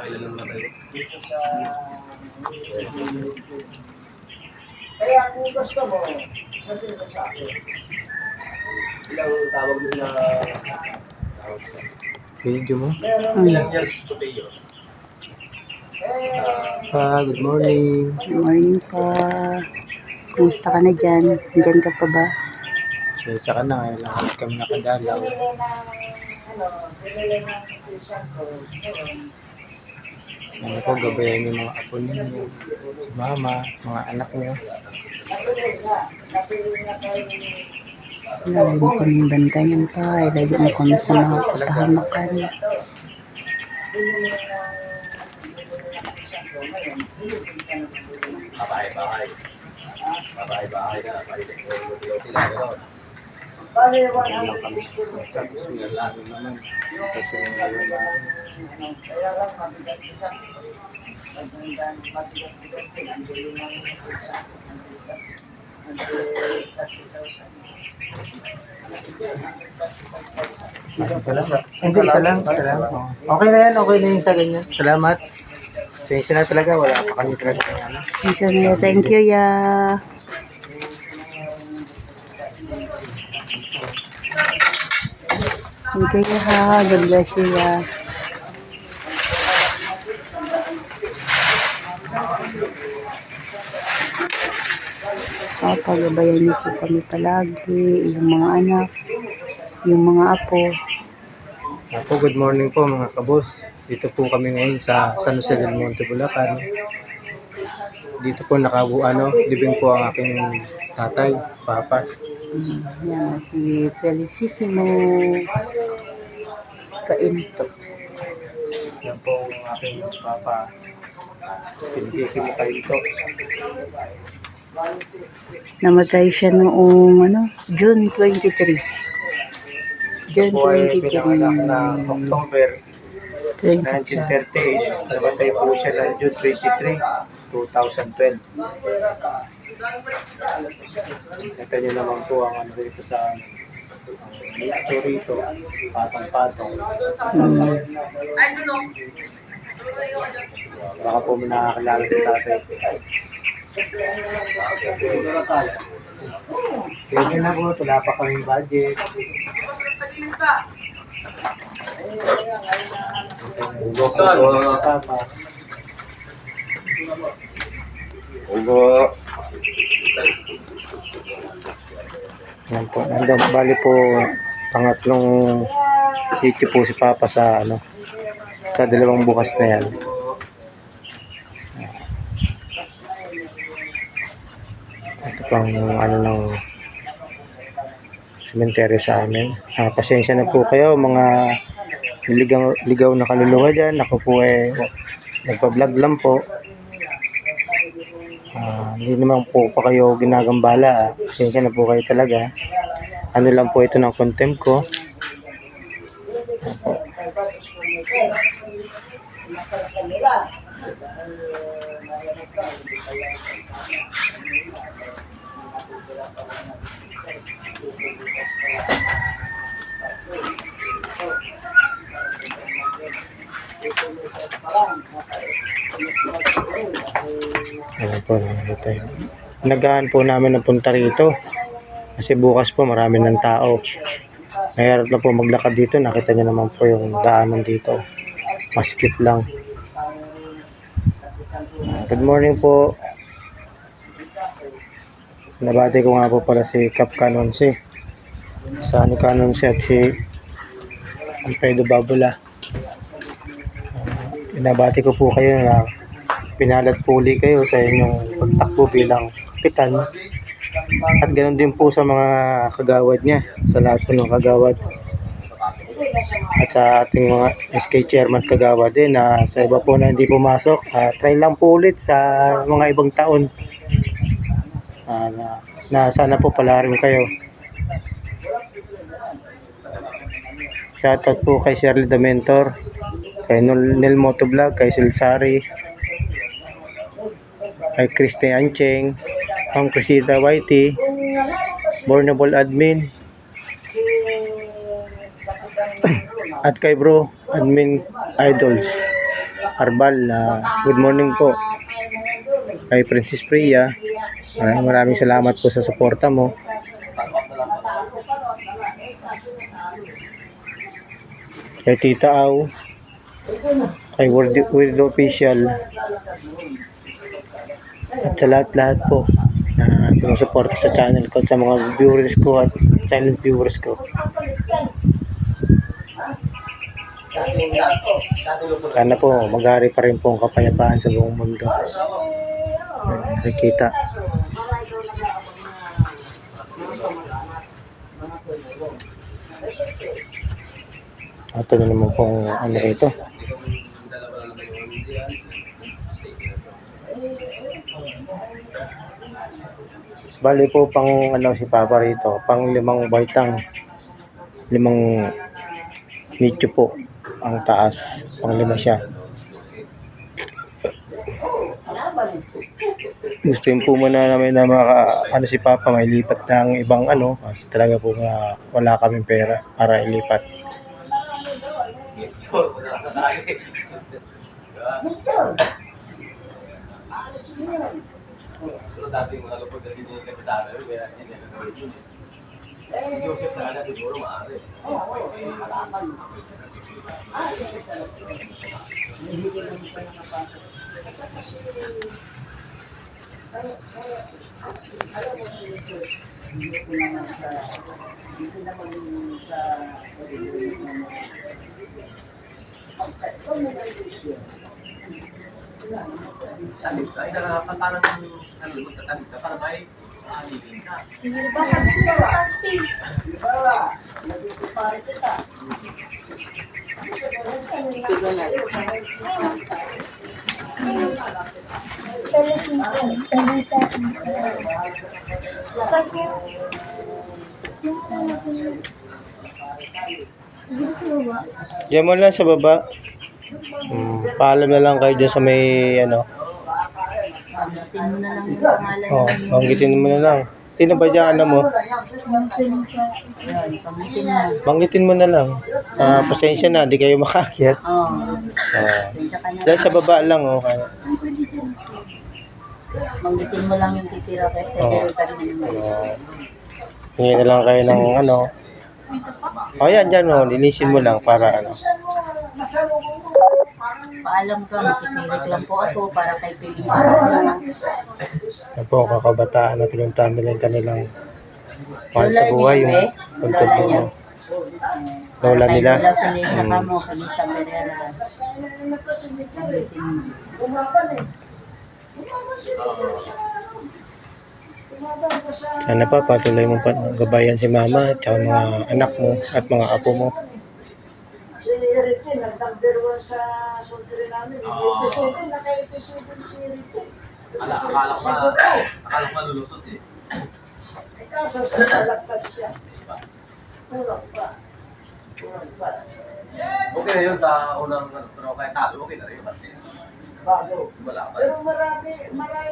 Dito sa... Kaya kung gusto mo, sabihin mo sa akin. Ilang tawag nila... Video mo? Ilang years to pay yun? Good morning. Good morning po. Kumusta ka na dyan? Diyan ka pa ba? Sesa ka na, ngayon lang ulit kami nakadalaw. Pinili ng t-shirt ko. Ano po, gabayan yung mga apo ninyo, mama, mga anak niyo. Lagi mo kaming bantayan pa. Lagi mo kami sa mga kapahamakan. Babae-bahay. Babae-bahay na. Bali, 100 school. Tapos yung lalo naman. Kasi yung lalo naman. Kaya lang, mabigat siya. Mabigat siya. Ang gulo ng isa. Hindi, isa lang. Oh. Okay na yan, okay na yung sa ganyan. Salamat. Sensya na talaga, wala pa kami talaga ng ano. Thank you, ya. Thank you, ha. God bless you, ya. Pagabayan niyo po kami palagi, yung mga anak, yung mga apo. Ako, good morning po mga kabos. Dito po kami ngayon sa San Jose del Monte, Bulacan. Dito po living po ang aking tatay, papa. Yan, si Felicissimo Kainto. Yan po ang aking papa. Felicissimo Kainto. Namatay siya noong June 23. June Po ay 23. pinanganak na October 20. 1938. Namatay po siya ng June 23, 2012. Ito nyo naman po ang ano dito sa ito rito, patong-patong. Baka po may nakakilala si tatay. Pwede na po, wala pa kaming budget. Ugo po po, papa. Ugo. Yan po, nandun, bali po, pangatlong sitio po si papa sa sa dalawang bukas na yan. Ito pang ng sementeryo sa amin. Pasensya na po kayo mga ligaw na kaluluwa dyan. Ako po nagpa-vlog lang po. Hindi naman po pa kayo ginagambala. Pasensya na po kayo talaga. Ano lang po ito ng content ko. Ayan po, nagahan po namin ng punta rito kasi bukas po marami ng tao. Mahirap na po maglakad dito. Nakita niyo naman po yung daanan dito, masikip lang. Good morning po. Nabati ko nga po pala si Cap Canonce, Sunny Canonce at si Alfredo Babula. Binabati ko po kayo na pinalat puli kayo sa inyong pagtakbo bilang kapitan. At ganoon din po sa mga kagawad niya, sa lahat po ng kagawad. At sa ating mga SK chairman kagawad din na sa iba po na hindi pumasok, try lang po ulit sa mga ibang taon. Na sana po pala rin kayo. Shoutout po kay Shirley the Mentor, kay Nel Motovlog, kay Silsari, kay Christy Ancheng, ang Crisita Whitey, Bornable Admin, at kay Bro Admin Idols. Arbal. Good morning po kay Princess Priya. Maraming salamat po sa suporta mo. Kay Tita Au, kay World Official, at sa lahat-lahat po na sumusuporta sa channel ko, sa mga viewers ko at silent viewers ko. Sana po mag-ari pa rin po ang kapayapaan sa buong mundo. Nakikita. Ito na naman pong ano ito. Bali po pang ano si Papa rito, pang 5 baitang, 5 nicho po ang taas, pang 5 siya. Gusto po muna namin na ano si Papa may lipat ng ibang ano, kasi talaga po wala kaming pera para ilipat. Dati mga lupod kasi din yung kapitana, kaya hindi na gawin yun. Si Joseph na natin siguro maaari. Talit ka, ay nakakaparang magtatalit ka para may aanilin ka. Diyan mo lang sa baba. Paalam na lang kayo dyan sa may ano. Banggitin mo na lang yung pangalan. Oh, banggitin mo na lang. Sino ba dyan ano mo? Banggitin mo na lang. Pasensya na, di kayo makakyat. Dahil sa baba lang, okay. Banggitin mo lang yung titira kasi Hingi na lang kayo ng ano. Yan, dyan mo. Linisin mo lang para ano. paalam ka, makikinig lang po ako para kay Felisa. Yan po, kakabataan na pinuntahan nila yung kanilang mahal sa buhay, yung puntod nila. Lola nila. Lola Felisa ka mo, Felisa Bereras. Sana pa patuloy mo pa gabayan si mama at mga anak mo at mga apo mo. Si Ricky, nag-number 1 sa soldier namin. Episode, naka-episode si Ricky. Akala ko malulusot eh. Ay kaso sa talagpas siya. Kurang pa. Okay na yun sa unang pero kahit talo, okay na rin yung basis. Bago. Wala pa. Pero marami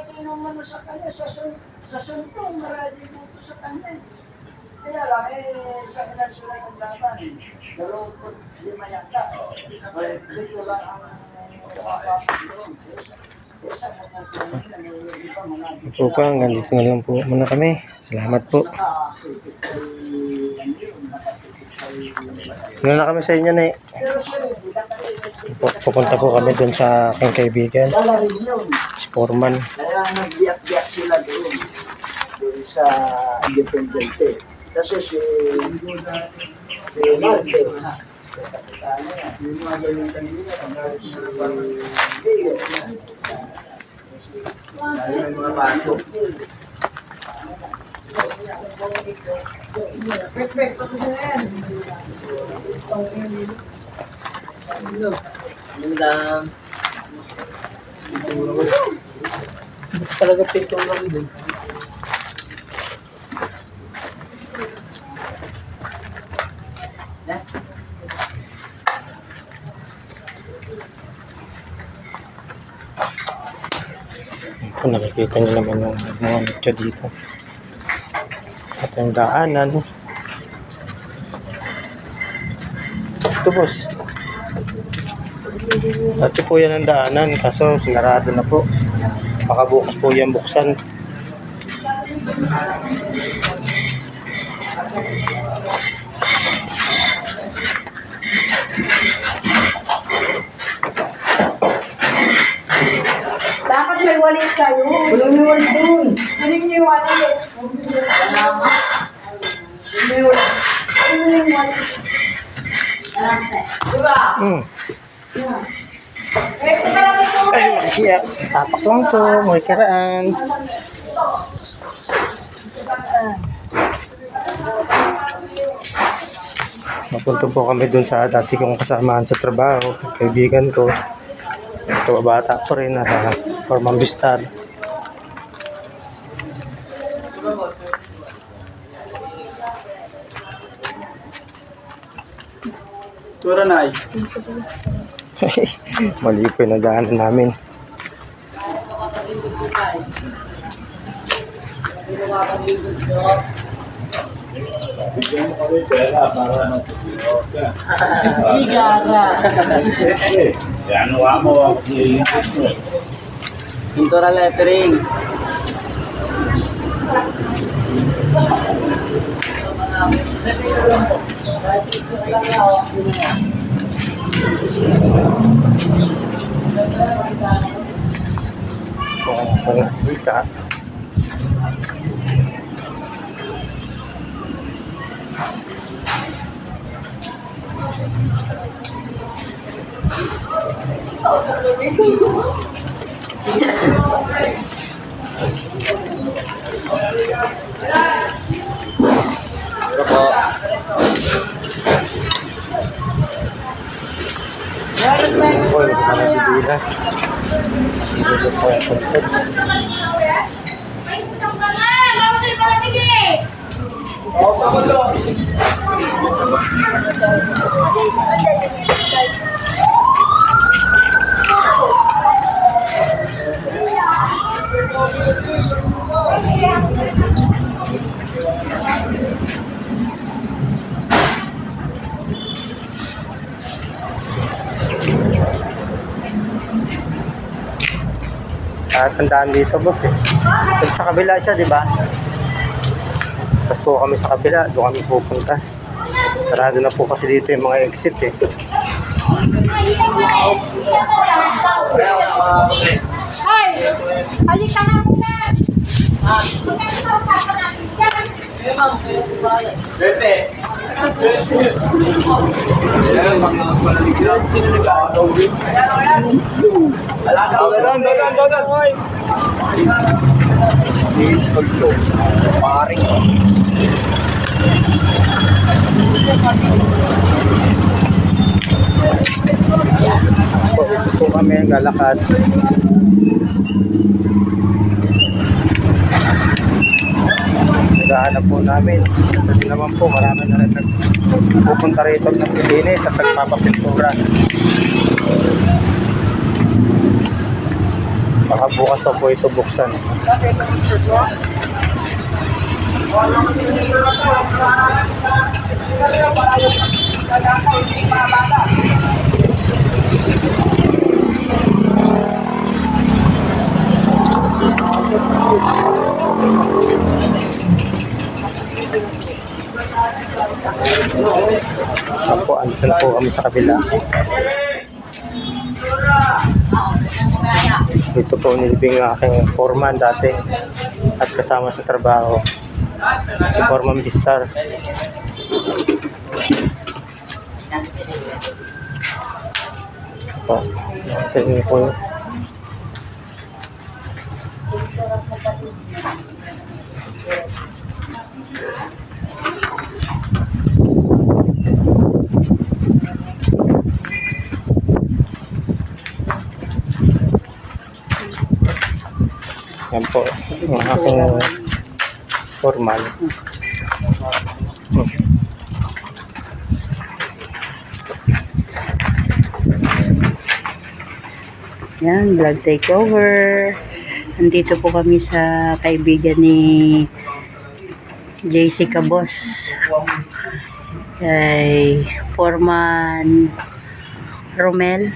din naman sa kanya. Sa suntong, marami din sa kanya. Kaya lang, sa kanya sila yung laban. 25 yata. Dito lang ang makakapit doon. Ito pa, nandito na lang po muna kami. Salamat po. Ano na kami sa inyo na pupunta po kami dun sa aking kaibigan, si Foreman. Kaya nagbiyak-biyak sila doon. Doon sa Independente. Kasi si Marte, yung mga ganyan kanina, yung mga bago. Talaga pito lang din. Kung nakikita niyo naman yung mga nicho dito. At yung daanan. Ito boss. Dati po yan ang daanan, kaso sinarado na po. Baka bukas po yan buksan. Dapat may walis kayo. Walang may walis doon. Kunin niyo yung walis. May walis. Kunin yung walis. Diba? Ay, kaya tapak lang to, may karaan. Napunta po kami dun sa dati kong kasamaan sa trabaho, kaibigan ko. Ito, bata ko rin, nasa Formang Bistar. Tura na ay. Mali po yung nadaanan namin. Pintura lettering. Kung kita. Ito po. Oy, para dibilas. Dibilas po yung kontot. Tandaan dito, boss eh. Pag sa kabila siya, di ba? Tapos po kami sa kabila, doon kami pupunta. Sarado na po kasi dito yung mga exit eh. Hoy! Halika nga muna! Bebe. Yan, mga panaligyan. Sino nag-aawin? Dodan, hoy! Please, paglo. Paring. So, ito po kami ang lalakad. Nagahanap po namin. Kasi naman po, marami na rin pupunta rito ng Pilipinas at nagpapapintura. Baka bukas pa po ito buksan. Ako, andito na po kami sa kabila. Ito po nilibing ang aking foreman dati at kasama sa trabaho. Si Formang Bistar. Oh, tingin po yun. Yan po, ang aking formal. Yan, vlog takeover. Nandito po kami sa kaibigan ni JC Cabos. Kay Foreman Romel.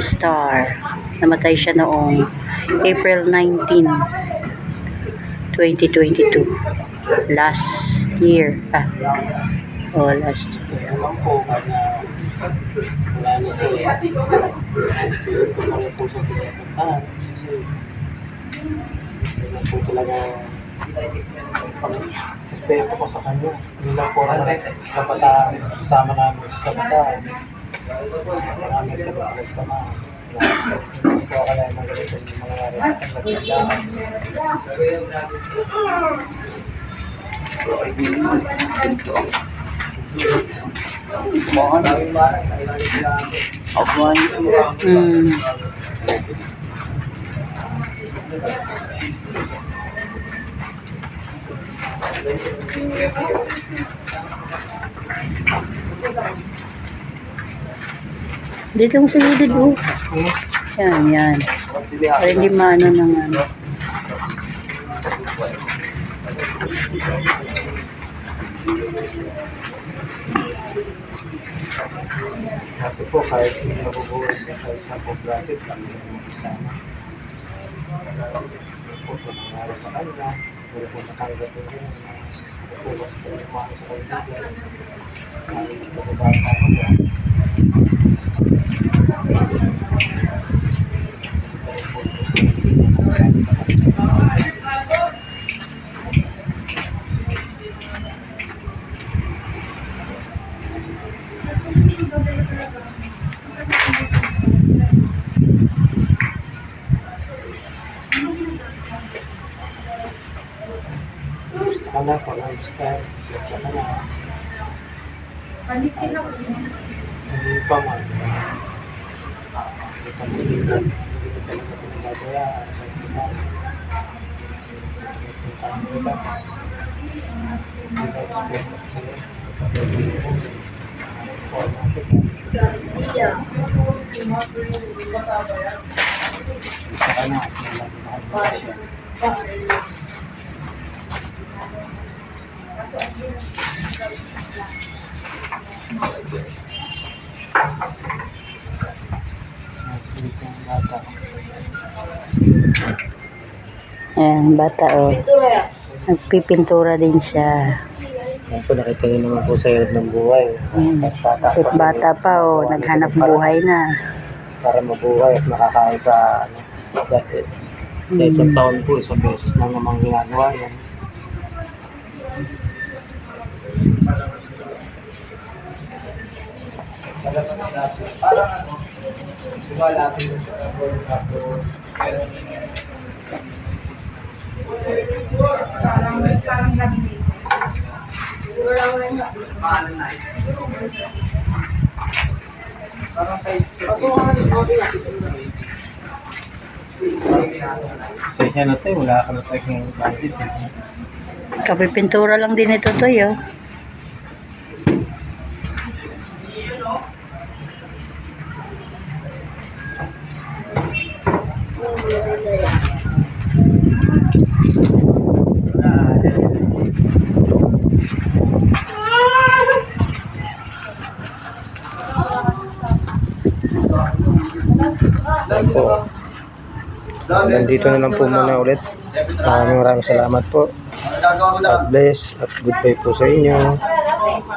Star. Namatay siya noong April 19, 2022. Last year. Last year. Ewan po, kaya wala na po eh. Kaya po sa pinapuntahan. Hindi po talaga respeto ko sa kanya. Hindi lang po kabataan, kasama namin kabataan. Marami kami pinagsama. Hindi po akala magalit yung mangyayari sa kabataan. Dito mo sa gilid, oh. Yan. Para hindi maano ng ano. Kasi po kahit hindi nabubuhay na kahit sa po-bracket lang yung kasama. Po sa nangyari sa kanya, pero po natanggap ko rin na nakulas ko yung mga sa kaibigan. Kahit nababasa ko yan. Kala ko lang style, sa kanya. Hindi pa man. Hindi pa niligan. Hindi pa talaga pinagagaya. Ayan, bata, oh. Nagpipintura din siya. Yan po, nakita niyo naman po sa hirap ng buhay. Kahit bata pa, oh. Naghanap buhay na. Para mabuhay at makakain sa dahil sa isang taon po, isang beses lang namang ginagawa yan. Parang ano, sumala natin Sensya na tayo, wala ka na tayong budget. Kapipintura lang din ito, Toy, oh. Po. Nandito na lang po muna ulit. Maraming salamat po. God bless at goodbye po sa inyo.